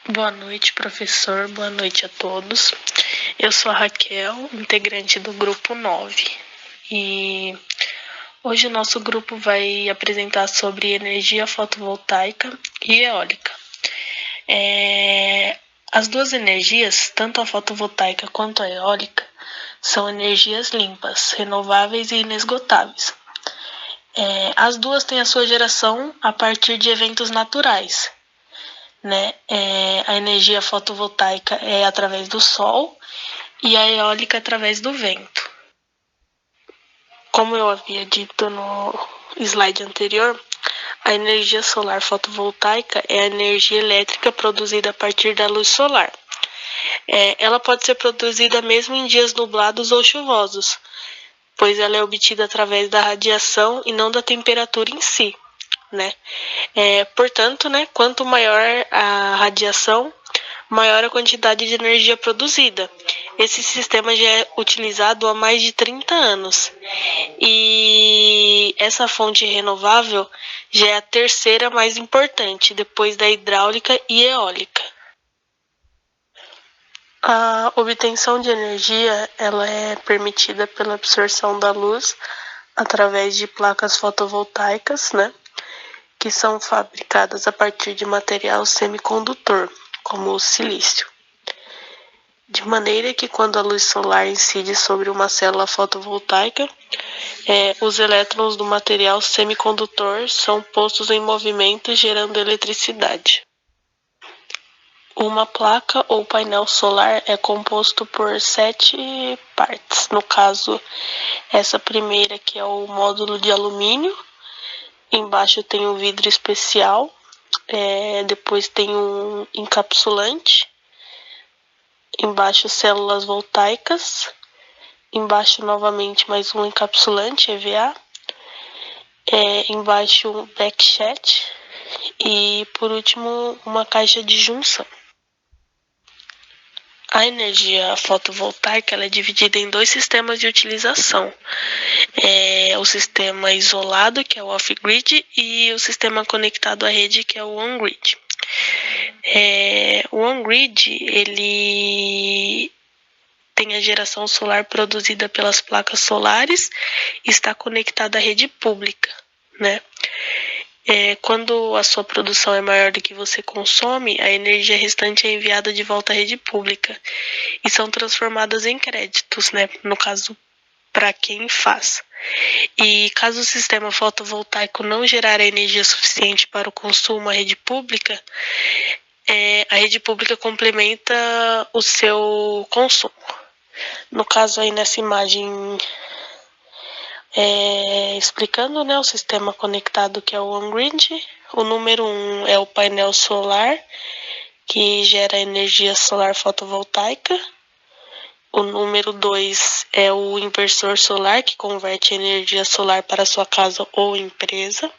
Boa noite, professor. Boa noite a todos. Eu sou a Raquel, integrante do grupo 9. E hoje o nosso grupo vai apresentar sobre energia fotovoltaica e eólica. As duas energias, tanto a fotovoltaica quanto a eólica, são energias limpas, renováveis e inesgotáveis. As duas têm a sua geração a partir de eventos naturais, né? A energia fotovoltaica é através do sol e a eólica através do vento. Como eu havia dito no slide anterior, a energia solar fotovoltaica é a energia elétrica produzida a partir da luz solar. Ela pode ser produzida mesmo em dias nublados ou chuvosos, pois ela é obtida através da radiação e não da temperatura em si, né? Portanto, né, quanto maior a radiação, maior a quantidade de energia produzida. Esse sistema já é utilizado há mais de 30 anos. E essa fonte renovável já é a terceira mais importante, depois da hidráulica e eólica. A obtenção de energia ela é permitida pela absorção da luz através de placas fotovoltaicas, né, que são fabricadas a partir de material semicondutor, como o silício. De maneira que quando a luz solar incide sobre uma célula fotovoltaica, os elétrons do material semicondutor são postos em movimento, gerando eletricidade. Uma placa ou painel solar é composto por 7 partes. No caso, essa primeira que é o módulo de alumínio. Embaixo tem um vidro especial. Depois tem um encapsulante. Embaixo, células voltaicas. Embaixo, novamente, mais um encapsulante, EVA. Embaixo, um backsheet. E, por último, uma caixa de junção. A energia fotovoltaica ela é dividida em dois sistemas de utilização. O sistema isolado, que é o off-grid, e o sistema conectado à rede, que é o on-grid. O on-grid, ele tem a geração solar produzida pelas placas solares e está conectado à rede pública, né? Quando a sua produção é maior do que você consome, a energia restante é enviada de volta à rede pública e são transformadas em créditos, né? No caso, para quem faz. E caso o sistema fotovoltaico não gerar energia suficiente para o consumo à rede pública, a rede pública complementa o seu consumo. No caso aí nessa imagem, explicando, né, o sistema conectado que é o on-grid. O número 1 é o painel solar, que gera energia solar fotovoltaica. O número 2 é o inversor solar, que converte energia solar para sua casa ou empresa.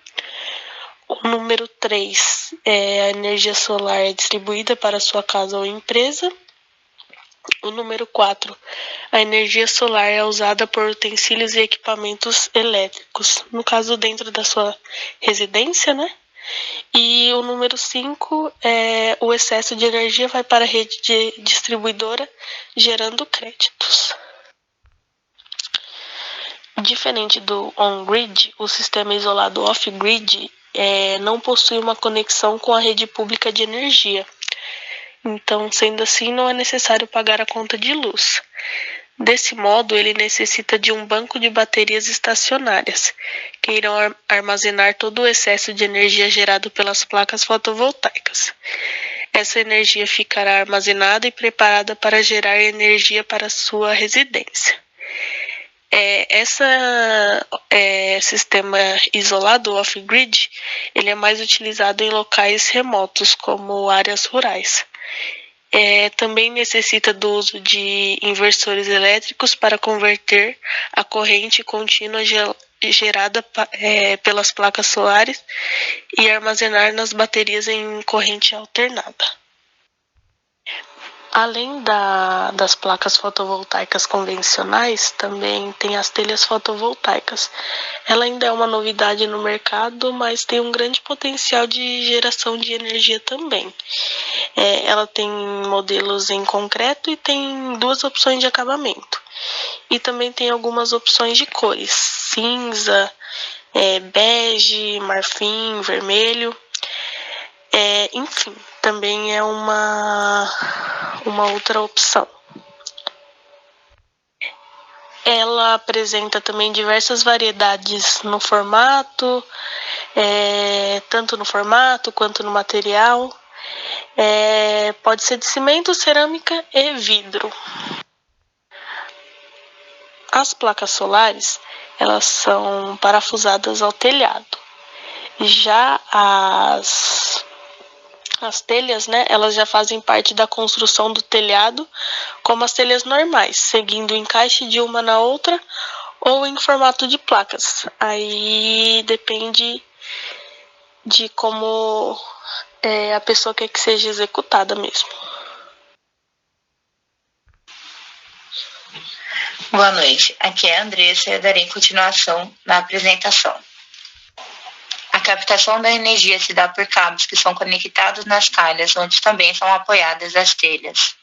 O número 3 é a energia solar distribuída para sua casa ou empresa. O número 4, a energia solar é usada por utensílios e equipamentos elétricos, no caso dentro da sua residência, né? E o número 5 o excesso de energia vai para a rede distribuidora, gerando créditos. Diferente do on-grid, o sistema isolado off-grid não possui uma conexão com a rede pública de energia. Então, sendo assim, não é necessário pagar a conta de luz. Desse modo, ele necessita de um banco de baterias estacionárias, que irão armazenar todo o excesso de energia gerado pelas placas fotovoltaicas. Essa energia ficará armazenada e preparada para gerar energia para sua residência. Sistema isolado off-grid, ele é mais utilizado em locais remotos, como áreas rurais. Também necessita do uso de inversores elétricos para converter a corrente contínua gerada pelas placas solares e armazenar nas baterias em corrente alternada. Além das placas fotovoltaicas convencionais, também tem as telhas fotovoltaicas. Ela ainda é uma novidade no mercado, mas tem um grande potencial de geração de energia também. Ela tem modelos em concreto e tem 2 opções de acabamento. E também tem algumas opções de cores: cinza, bege, marfim, vermelho. Enfim, também é uma outra opção. Ela apresenta também diversas variedades no formato, tanto no formato quanto no material. Pode ser de cimento, cerâmica e vidro. As placas solares, elas são parafusadas ao telhado. Já as telhas, né, elas já fazem parte da construção do telhado, como as telhas normais, seguindo o encaixe de uma na outra ou em formato de placas. Aí depende de como a pessoa quer que seja executada mesmo. Boa noite, aqui é a Andressa e eu darei continuação na apresentação. A captação da energia se dá por cabos que são conectados nas calhas, onde também são apoiadas as telhas.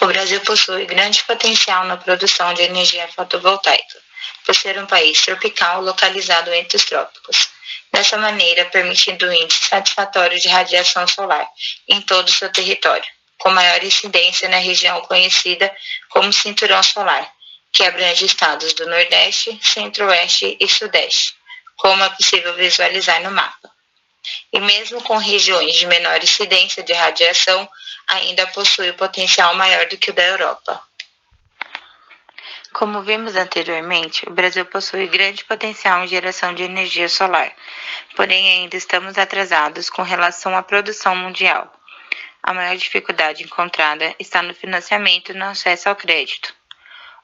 O Brasil possui grande potencial na produção de energia fotovoltaica, por ser um país tropical localizado entre os trópicos. Dessa maneira, permitindo um índice satisfatório de radiação solar em todo o seu território, com maior incidência na região conhecida como Cinturão Solar, que abrange estados do Nordeste, Centro-Oeste e Sudeste, como é possível visualizar no mapa. E mesmo com regiões de menor incidência de radiação, ainda possui um potencial maior do que o da Europa. Como vimos anteriormente, o Brasil possui grande potencial em geração de energia solar, porém ainda estamos atrasados com relação à produção mundial. A maior dificuldade encontrada está no financiamento e no acesso ao crédito.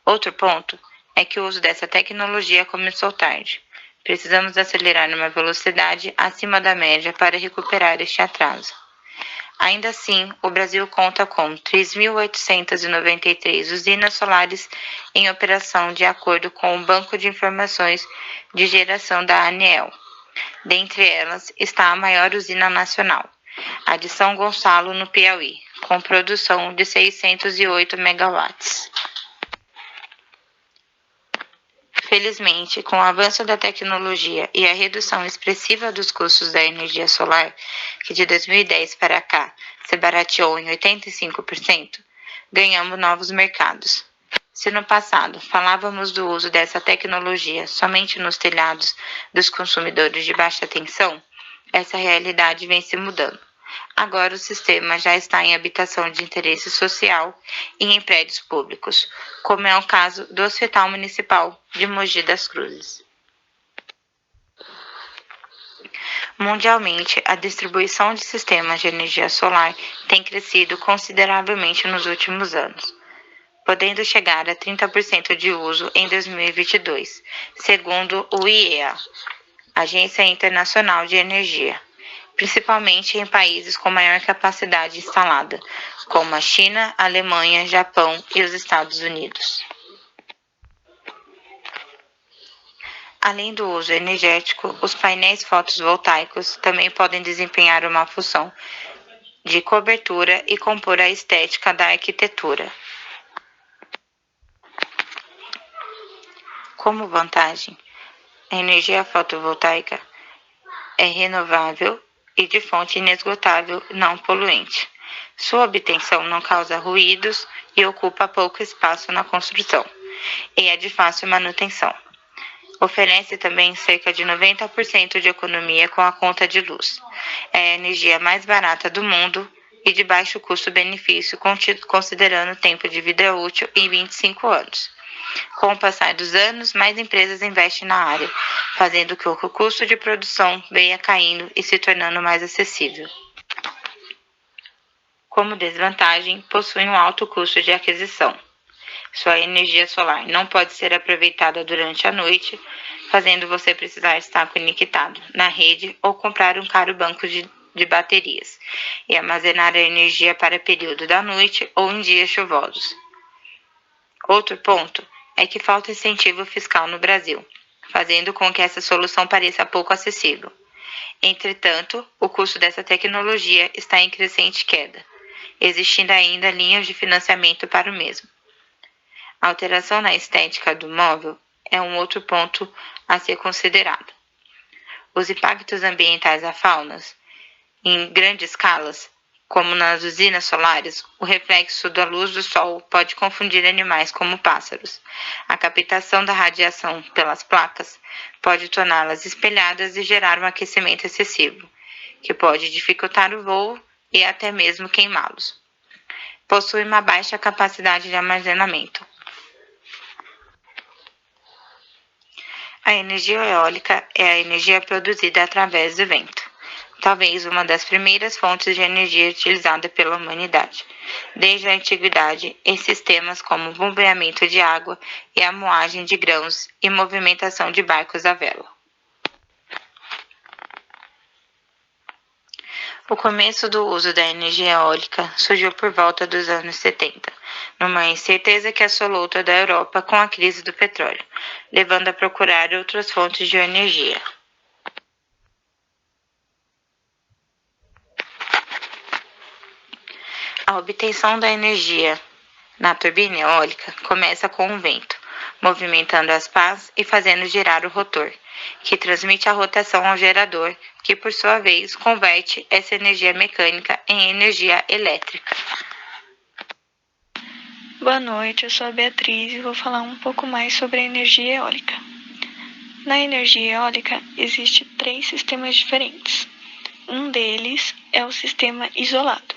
Outro ponto é que o uso dessa tecnologia começou tarde. Precisamos acelerar numa velocidade acima da média para recuperar este atraso. Ainda assim, o Brasil conta com 3.893 usinas solares em operação de acordo com o Banco de Informações de Geração da ANEEL. Dentre elas está a maior usina nacional, a de São Gonçalo, no Piauí, com produção de 608 megawatts. Felizmente, com o avanço da tecnologia e a redução expressiva dos custos da energia solar, que de 2010 para cá se barateou em 85%, ganhamos novos mercados. Se no passado falávamos do uso dessa tecnologia somente nos telhados dos consumidores de baixa tensão, essa realidade vem se mudando. Agora o sistema já está em habitação de interesse social e em prédios públicos, como é o caso do Hospital Municipal de Mogi das Cruzes. Mundialmente, a distribuição de sistemas de energia solar tem crescido consideravelmente nos últimos anos, podendo chegar a 30% de uso em 2022, segundo o IEA, Agência Internacional de Energia, principalmente em países com maior capacidade instalada, como a China, a Alemanha, Japão e os Estados Unidos. Além do uso energético, os painéis fotovoltaicos também podem desempenhar uma função de cobertura e compor a estética da arquitetura. Como vantagem, a energia fotovoltaica é renovável e de fonte inesgotável não poluente. Sua obtenção não causa ruídos e ocupa pouco espaço na construção, e é de fácil manutenção. Oferece também cerca de 90% de economia com a conta de luz. É a energia mais barata do mundo e de baixo custo-benefício, considerando o tempo de vida útil em 25 anos. Com o passar dos anos, mais empresas investem na área, fazendo com que o custo de produção venha caindo e se tornando mais acessível. Como desvantagem, possui um alto custo de aquisição. Sua energia solar não pode ser aproveitada durante a noite, fazendo você precisar estar conectado na rede ou comprar um caro banco de baterias e armazenar a energia para período da noite ou em dias chuvosos. Outro ponto é que falta incentivo fiscal no Brasil, fazendo com que essa solução pareça pouco acessível. Entretanto, o custo dessa tecnologia está em crescente queda, existindo ainda linhas de financiamento para o mesmo. A alteração na estética do móvel é um outro ponto a ser considerado. Os impactos ambientais à fauna, em grandes escalas, como nas usinas solares, o reflexo da luz do sol pode confundir animais como pássaros. A captação da radiação pelas placas pode torná-las espelhadas e gerar um aquecimento excessivo, que pode dificultar o voo e até mesmo queimá-los. Possui uma baixa capacidade de armazenamento. A energia eólica é a energia produzida através do vento, talvez uma das primeiras fontes de energia utilizada pela humanidade. Desde a antiguidade, em sistemas como bombeamento de água e a moagem de grãos e movimentação de barcos à vela. O começo do uso da energia eólica surgiu por volta dos anos 70, numa incerteza que assolou toda a Europa com a crise do petróleo, levando a procurar outras fontes de energia. A obtenção da energia na turbina eólica começa com o vento, movimentando as pás e fazendo girar o rotor, que transmite a rotação ao gerador, que por sua vez converte essa energia mecânica em energia elétrica. Boa noite, eu sou a Beatriz e vou falar um pouco mais sobre a energia eólica. Na energia eólica existem 3 sistemas diferentes. Um deles é o sistema isolado.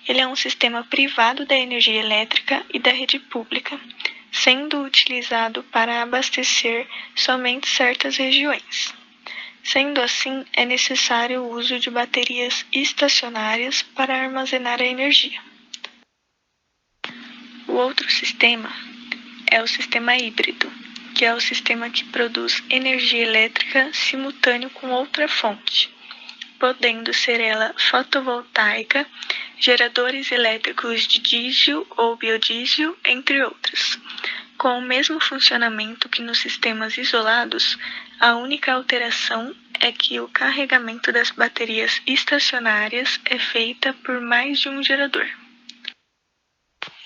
Ele é um sistema privado da energia elétrica e da rede pública, sendo utilizado para abastecer somente certas regiões. Sendo assim, é necessário o uso de baterias estacionárias para armazenar a energia. O outro sistema é o sistema híbrido, que é o sistema que produz energia elétrica simultâneo com outra fonte, podendo ser ela fotovoltaica, geradores elétricos de diesel ou biodiesel, entre outros. Com o mesmo funcionamento que nos sistemas isolados, a única alteração é que o carregamento das baterias estacionárias é feita por mais de um gerador.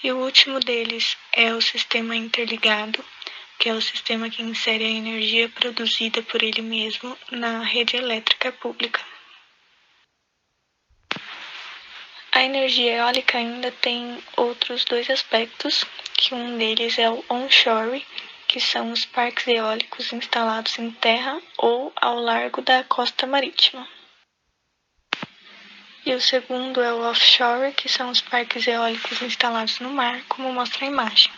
E o último deles é o sistema interligado, que é o sistema que insere a energia produzida por ele mesmo na rede elétrica pública. A energia eólica ainda tem outros 2 aspectos, que um deles é o onshore, que são os parques eólicos instalados em terra ou ao largo da costa marítima. E o segundo é o offshore, que são os parques eólicos instalados no mar, como mostra a imagem.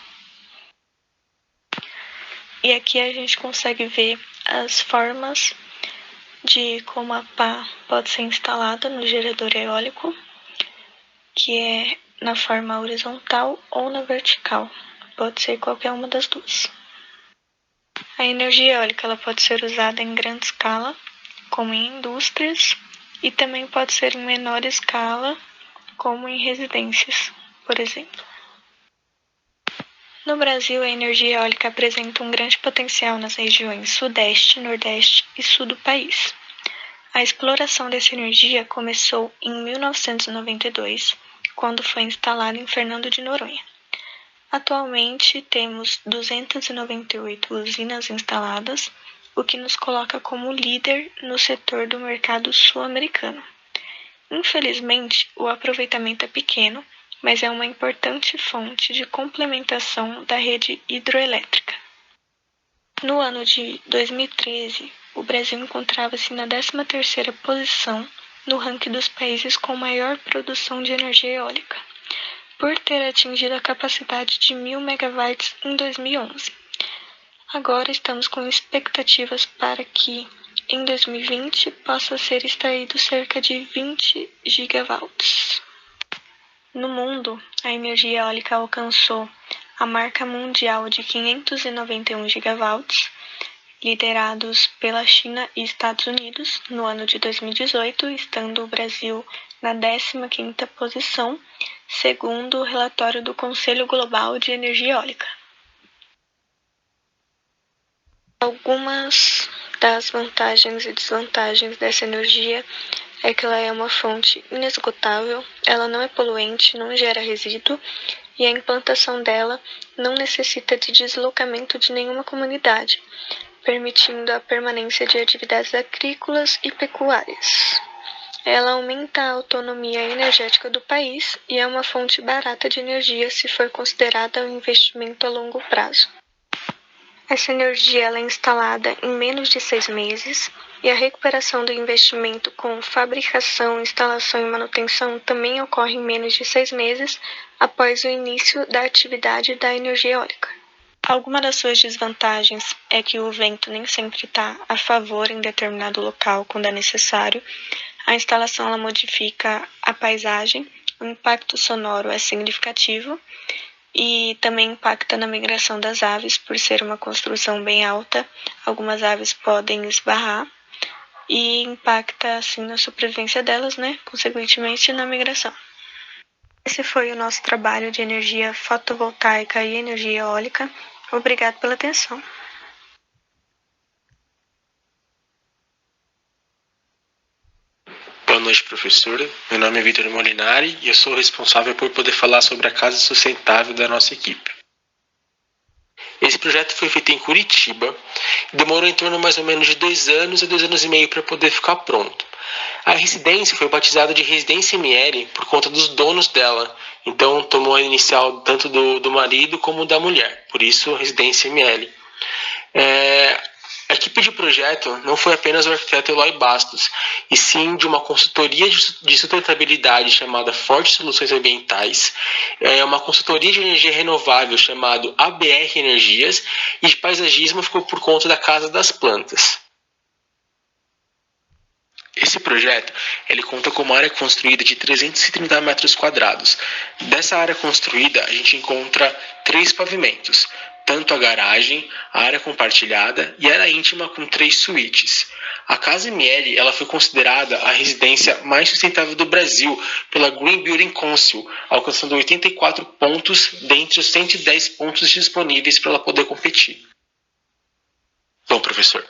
E aqui a gente consegue ver as formas de como a pá pode ser instalada no gerador eólico, que é na forma horizontal ou na vertical. Pode ser qualquer uma das duas. A energia eólica ela pode ser usada em grande escala, como em indústrias, e também pode ser em menor escala, como em residências, por exemplo. No Brasil, a energia eólica apresenta um grande potencial nas regiões Sudeste, Nordeste e Sul do país. A exploração dessa energia começou em 1992, quando foi instalada em Fernando de Noronha. Atualmente, temos 298 usinas instaladas, o que nos coloca como líder no setor do mercado sul-americano. Infelizmente, o aproveitamento é pequeno, mas é uma importante fonte de complementação da rede hidroelétrica. No ano de 2013, o Brasil encontrava-se na 13ª posição no ranking dos países com maior produção de energia eólica, por ter atingido a capacidade de 1.000 megawatts em 2011. Agora estamos com expectativas para que, em 2020, possa ser extraído cerca de 20 gigawatts. No mundo, a energia eólica alcançou a marca mundial de 591 gigawatts, liderados pela China e Estados Unidos no ano de 2018, estando o Brasil na 15ª posição, segundo o relatório do Conselho Global de Energia Eólica. Algumas das vantagens e desvantagens dessa energia é que ela é uma fonte inesgotável, ela não é poluente, não gera resíduo e a implantação dela não necessita de deslocamento de nenhuma comunidade, permitindo a permanência de atividades agrícolas e pecuárias. Ela aumenta a autonomia energética do país e é uma fonte barata de energia se for considerada um investimento a longo prazo. Essa energia ela é instalada em menos de 6 meses e a recuperação do investimento com fabricação, instalação e manutenção também ocorre em menos de 6 meses após o início da atividade da energia eólica. Alguma das suas desvantagens é que o vento nem sempre está a favor em determinado local quando é necessário. A instalação ela modifica a paisagem, o impacto sonoro é significativo e também impacta na migração das aves, por ser uma construção bem alta. Algumas aves podem esbarrar e impacta assim na sobrevivência delas, consequentemente na migração. Esse foi o nosso trabalho de energia fotovoltaica e energia eólica. Obrigado pela atenção. Boa noite, professora. Meu nome é Vitor Molinari e eu sou responsável por poder falar sobre a Casa Sustentável da nossa equipe. Esse projeto foi feito em Curitiba e demorou em torno mais ou menos de 2 anos a 2 anos e meio para poder ficar pronto. A residência foi batizada de Residência ML por conta dos donos dela, então tomou a inicial tanto do marido como da mulher, por isso Residência ML. A equipe de projeto não foi apenas o arquiteto Eloy Bastos, e sim de uma consultoria de sustentabilidade chamada Forte Soluções Ambientais, uma consultoria de energia renovável chamada ABR Energias, e de paisagismo ficou por conta da Casa das Plantas. Esse projeto ele conta com uma área construída de 330 metros quadrados. Dessa área construída, a gente encontra 3 pavimentos, tanto a garagem, a área compartilhada e a área íntima com 3 suítes. A Casa ML ela foi considerada a residência mais sustentável do Brasil pela Green Building Council, alcançando 84 pontos dentre os 110 pontos disponíveis para ela poder competir. Bom, professor,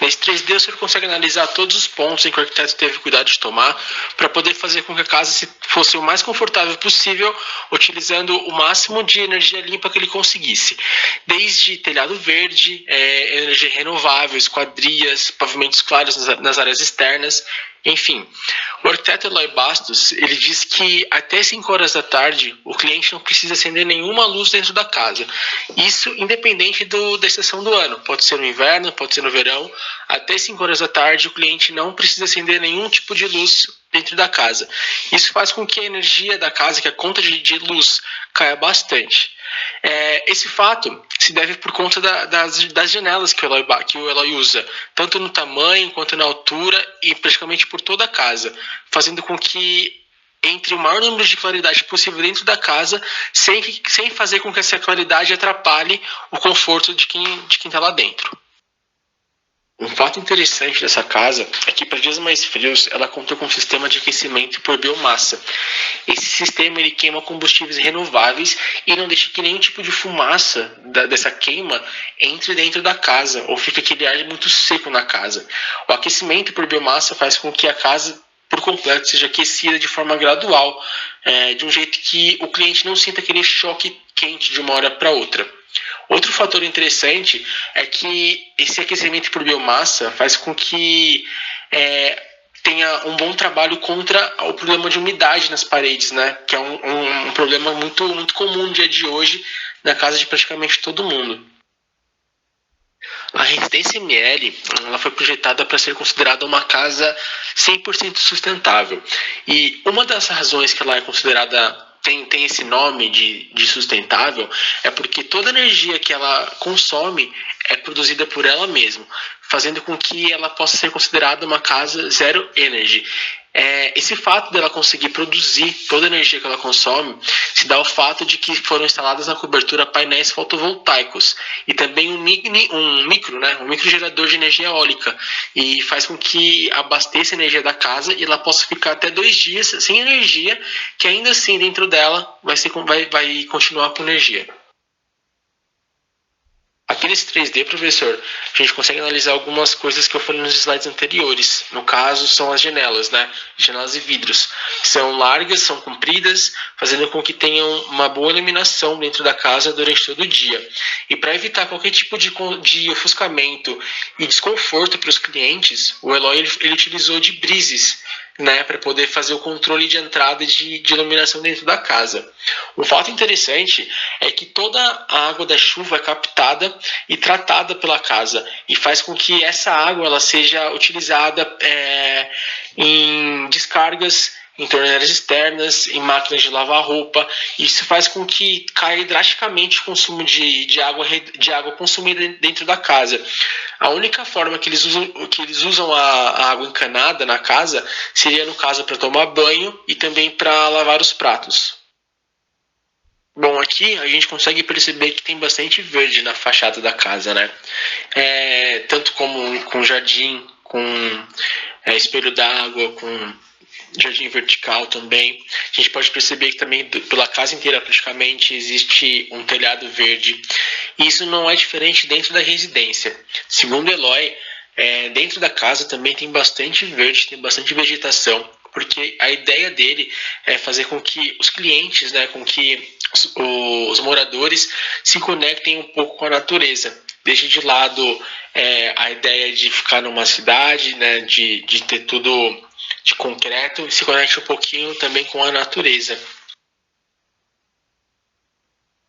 nesse 3D você consegue analisar todos os pontos em que o arquiteto teve cuidado de tomar para poder fazer com que a casa fosse o mais confortável possível, utilizando o máximo de energia limpa que ele conseguisse. Desde telhado verde, energia renovável, esquadrias, pavimentos claros nas áreas externas, enfim. O arquiteto Eloy Bastos, ele diz que até 5 horas da tarde o cliente não precisa acender nenhuma luz dentro da casa. Isso independente da estação do ano. Pode ser no inverno, pode ser no verão. Até 5 horas da tarde o cliente não precisa acender nenhum tipo de luz dentro da casa. Isso faz com que a energia da casa, que a conta de luz, caia bastante. Esse fato se deve por conta das janelas que o Eloy usa, tanto no tamanho quanto na altura e praticamente por toda a casa, fazendo com que entre o maior número de claridade possível dentro da casa, sem fazer com que essa claridade atrapalhe o conforto de quem está lá dentro. Um fato interessante dessa casa é que para dias mais frios ela conta com um sistema de aquecimento por biomassa. Esse sistema ele queima combustíveis renováveis e não deixa que nenhum tipo de fumaça dessa queima entre dentro da casa ou fica aquele ar muito seco na casa. O aquecimento por biomassa faz com que a casa por completo seja aquecida de forma gradual, de um jeito que o cliente não sinta aquele choque quente de uma hora para outra. Outro fator interessante é que esse aquecimento por biomassa faz com que tenha um bom trabalho contra o problema de umidade nas paredes, que é um problema muito, muito comum no dia de hoje na casa de praticamente todo mundo. A Residência ML ela foi projetada para ser considerada uma casa 100% sustentável. E uma das razões que ela é considerada tem esse nome de sustentável é porque toda a energia que ela consome é produzida por ela mesma, fazendo com que ela possa ser considerada uma casa zero energy. Esse fato dela conseguir produzir toda a energia que ela consome se dá ao fato de que foram instaladas na cobertura painéis fotovoltaicos e também um microgerador de energia eólica, e faz com que abasteça a energia da casa e ela possa ficar até 2 dias sem energia, que ainda assim dentro dela vai continuar com energia. Aqueles 3D, professor, a gente consegue analisar algumas coisas que eu falei nos slides anteriores. No caso, são as janelas, né? Janelas e vidros. São largas, são compridas, fazendo com que tenham uma boa iluminação dentro da casa durante todo o dia. E para evitar qualquer tipo de ofuscamento e desconforto para os clientes, o Eloy ele utilizou de brises, né, para poder fazer o controle de entrada de iluminação dentro da casa. Um fato interessante é que toda a água da chuva é captada e tratada pela casa e faz com que essa água ela seja utilizada em descargas, em torneiras externas, em máquinas de lavar roupa. Isso faz com que caia drasticamente o consumo de água consumida dentro da casa. A única forma que eles usam a água encanada na casa seria, no caso, para tomar banho e também para lavar os pratos. Bom, aqui a gente consegue perceber que tem bastante verde na fachada da casa, né? Tanto como com jardim, com espelho d'água, com jardim vertical também. A gente pode perceber que também pela casa inteira praticamente existe um telhado verde. E isso não é diferente dentro da residência. Segundo Eloy, dentro da casa também tem bastante verde, tem bastante vegetação, porque a ideia dele é fazer com que os clientes, né, com que os moradores se conectem um pouco com a natureza. Deixe de lado a ideia de ficar numa cidade, né, de ter tudo de concreto, e se conecte um pouquinho também com a natureza.